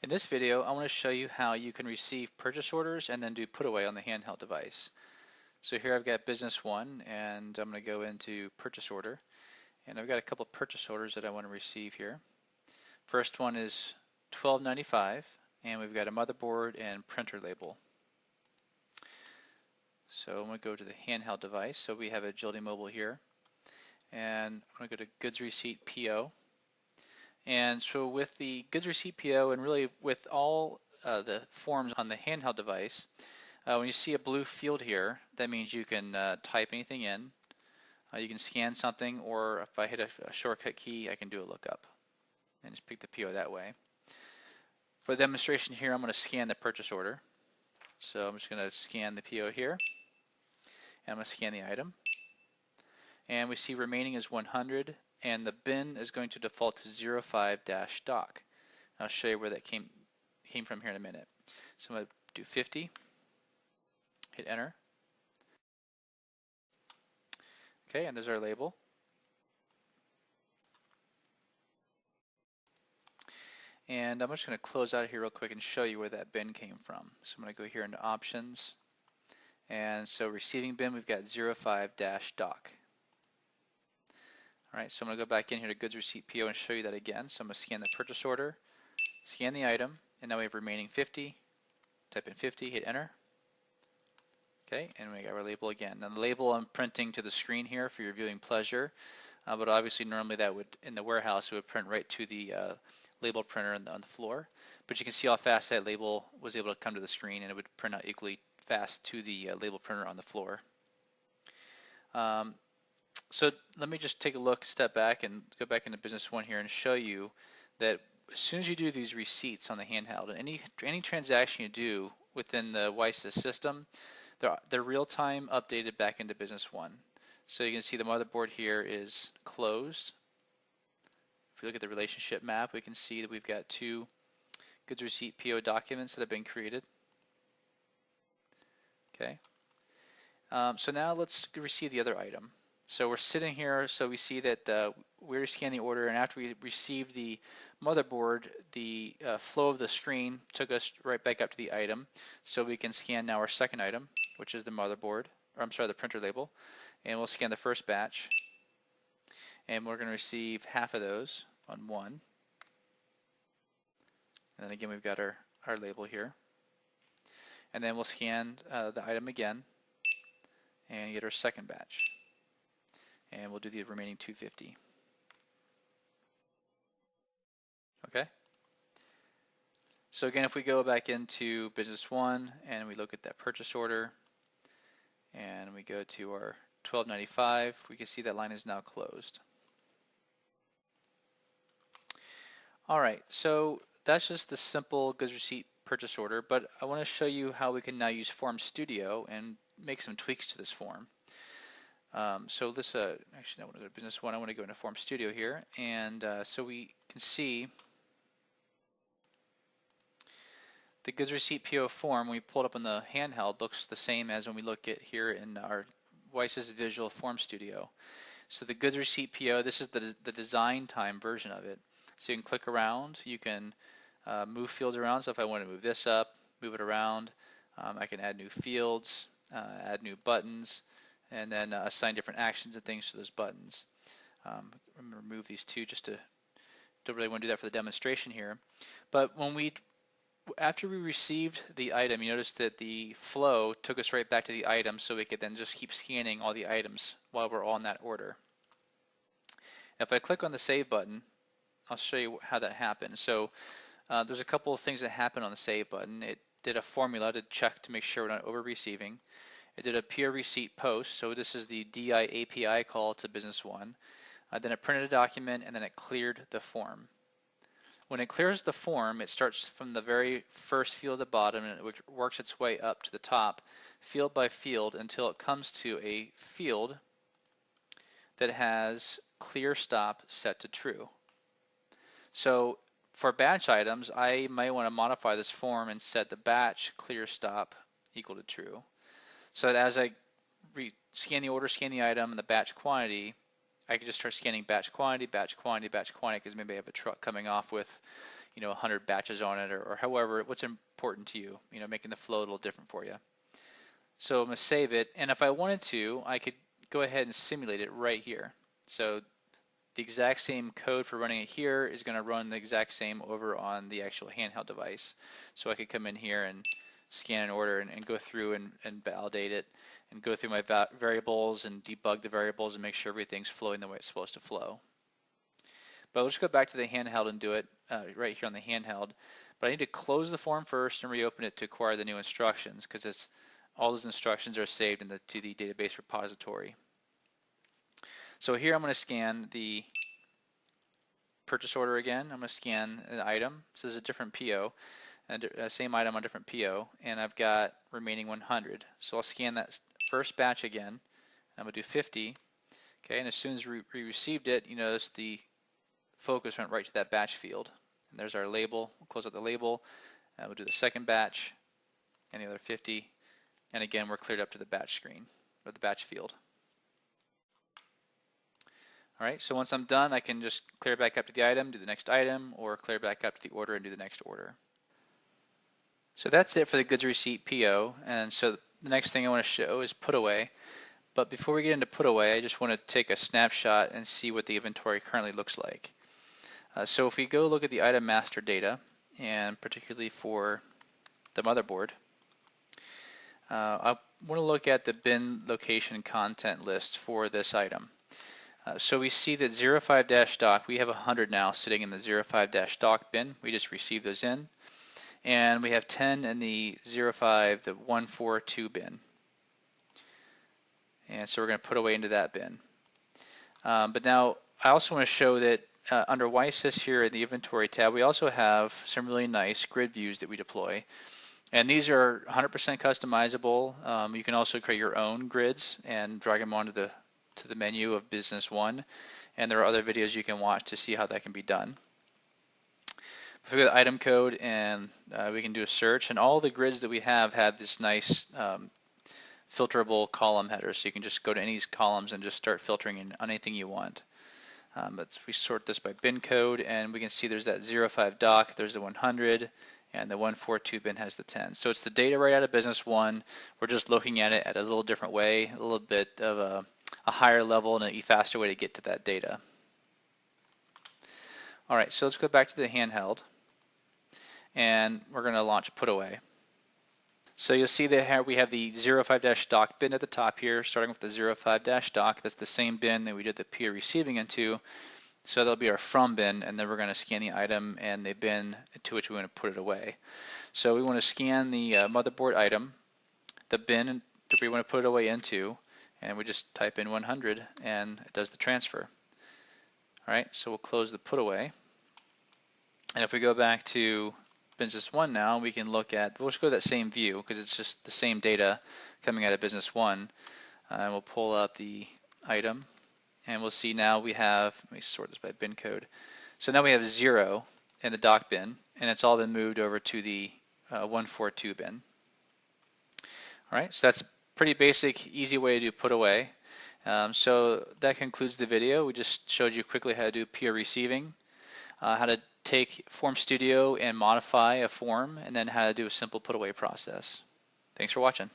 In this video, I want to show you how you can receive purchase orders and then do put away on the handheld device. So here I've got Business One, and I'm going to go into purchase order, and I've got a couple of purchase orders that I want to receive here. First one is $12.95, and we've got a motherboard and printer label. So I'm going to go to the handheld device. So we have Agility Mobile here, and I'm going to go to Goods Receipt PO. And so with the goods receipt PO and really with all the forms on the handheld device, when you see a blue field here, that means you can type anything in. You can scan something, or if I hit a shortcut key, I can do a lookup and just pick the PO that way. For the demonstration here, I'm going to scan the purchase order. So I'm just going to scan the PO here, and I'm going to scan the item. And we see remaining is 100. And the bin is going to default to 05-doc. I'll show you where that came from here in a minute. So I'm going to do 50, hit enter. Okay, and there's our label. And I'm just going to close out of here real quick and show you where that bin came from. So I'm going to go here into options. And so receiving bin, we've got 05-doc. All right, so I'm going to go back in here to Goods Receipt PO and show you that again. So I'm going to scan the purchase order, scan the item, and now we have remaining 50. Type in 50, hit enter. Okay, and we got our label again. Now the label I'm printing to the screen here for your viewing pleasure, but obviously normally that would, in the warehouse, it would print right to the label printer on the floor. But you can see how fast that label was able to come to the screen, and it would print out equally fast to the label printer on the floor. So let me just take a look, step back, and go back into Business One here and show you that as soon as you do these receipts on the handheld, and any transaction you do within the WiSys system, they're real-time updated back into Business One. So you can see the motherboard here is closed. If we look at the relationship map, we can see that we've got two goods receipt PO documents that have been created. Okay. So now let's receive the other item. So we're sitting here, so we see that we scanned the order, and after we received the motherboard, the flow of the screen took us right back up to the item. So we can scan now our second item, which is the motherboard, or I'm sorry, the printer label, and we'll scan the first batch, and we're going to receive half of those on one. And then again, we've got our label here, and then we'll scan the item again and get our second batch. And we'll do the remaining 250. Okay? So again, if we go back into Business One and we look at that purchase order and we go to our $12.95, we can see that line is now closed. All right, so that's just the simple goods receipt purchase order, but I want to show you how we can now use Form Studio and make some tweaks to this form. So this, actually I want to go to Business One, I want to go into Form Studio here, and so we can see the goods receipt PO form when we pulled up on the handheld looks the same as when we look at here in our WiSys Visual Form Studio. So the goods receipt PO, this is the design time version of it. So you can click around, you can move fields around, so if I want to move this up, move it around, I can add new fields, add new buttons, and then assign different actions and things to those buttons. I'm going to remove these two just to don't really want to do that for the demonstration here. But after we received the item, you notice that the flow took us right back to the item, so we could then just keep scanning all the items while we're on that order. If I click on the Save button, I'll show you how that happened. So there's a couple of things that happen on the Save button. It did a formula to check to make sure we're not over-receiving. It did a peer receipt post, so this is the DI API call to Business One. Then it printed a document, and then it cleared the form. When it clears the form, it starts from the very first field at the bottom, and it works its way up to the top, field by field, until it comes to a field that has clear stop set to true. So for batch items, I might want to modify this form and set the batch clear stop equal to true. So that as I scan the order, scan the item, and the batch quantity, I can just start scanning batch quantity, batch quantity, batch quantity, because maybe I have a truck coming off with 100 batches on it, or however, what's important to you, making the flow a little different for you. So I'm going to save it, and if I wanted to, I could go ahead and simulate it right here. So the exact same code for running it here is going to run the exact same over on the actual handheld device. So I could come in here and scan an order and go through and validate it and go through my variables and debug the variables and make sure everything's flowing the way it's supposed to flow. But let's go back to the handheld and do it right here on the handheld. But I need to close the form first and reopen it to acquire the new instructions, because all those instructions are saved to the database repository. So here I'm going to scan the purchase order again. I'm going to scan an item. This is a different PO, same item on a different PO, and I've got remaining 100. So I'll scan that first batch again. I'm going to do 50. Okay, and as soon as we received it, you notice the focus went right to that batch field. And there's our label. We'll close out the label. We'll do the second batch and the other 50. And again, we're cleared up to the batch screen, or the batch field. All right, so once I'm done, I can just clear back up to the item, do the next item, or clear back up to the order and do the next order. So that's it for the goods receipt PO. And so the next thing I want to show is put away. But before we get into put away, I just want to take a snapshot and see what the inventory currently looks like. So if we go look at the item master data, and particularly for the motherboard, I want to look at the bin location content list for this item. So we see that 05-doc, we have 100 now sitting in the 05-doc bin. We just received those in. And we have 10 in the 05, the 142 bin. And so we're going to put away into that bin. But now I also want to show that under WiSys here in the inventory tab, we also have some really nice grid views that we deploy. And these are 100% customizable. You can also create your own grids and drag them onto the menu of Business One. And there are other videos you can watch to see how that can be done. If we go to item code, and we can do a search, and all the grids that we have this nice filterable column header, so you can just go to any of these columns and just start filtering in on anything you want. But we sort this by bin code, and we can see there's that 05-doc, there's the 100, and the 142 bin has the 10. So it's the data right out of Business One. We're just looking at it at a little different way, a little bit of a higher level and a faster way to get to that data. All right, so let's go back to the handheld, and we're going to launch put away. So you'll see that here we have the 05-doc bin at the top here, starting with the 05-doc. That's the same bin that we did the PO receiving into. So that'll be our from bin, and then we're going to scan the item and the bin to which we want to put it away. So we want to scan the motherboard item, the bin that we want to put it away into, and we just type in 100 and it does the transfer. All right, so we'll close the put away. And if we go back to Business One now, we can look at, we'll just go to that same view because it's just the same data coming out of Business One. And we'll pull up the item, and we'll see now we have, let me sort this by bin code. So now we have 0 in the doc bin, and it's all been moved over to the 142 bin. All right, so that's a pretty basic, easy way to put away. So that concludes the video. We just showed you quickly how to do PO receiving, how to take Form Studio and modify a form, and then how to do a simple put away process. Thanks for watching.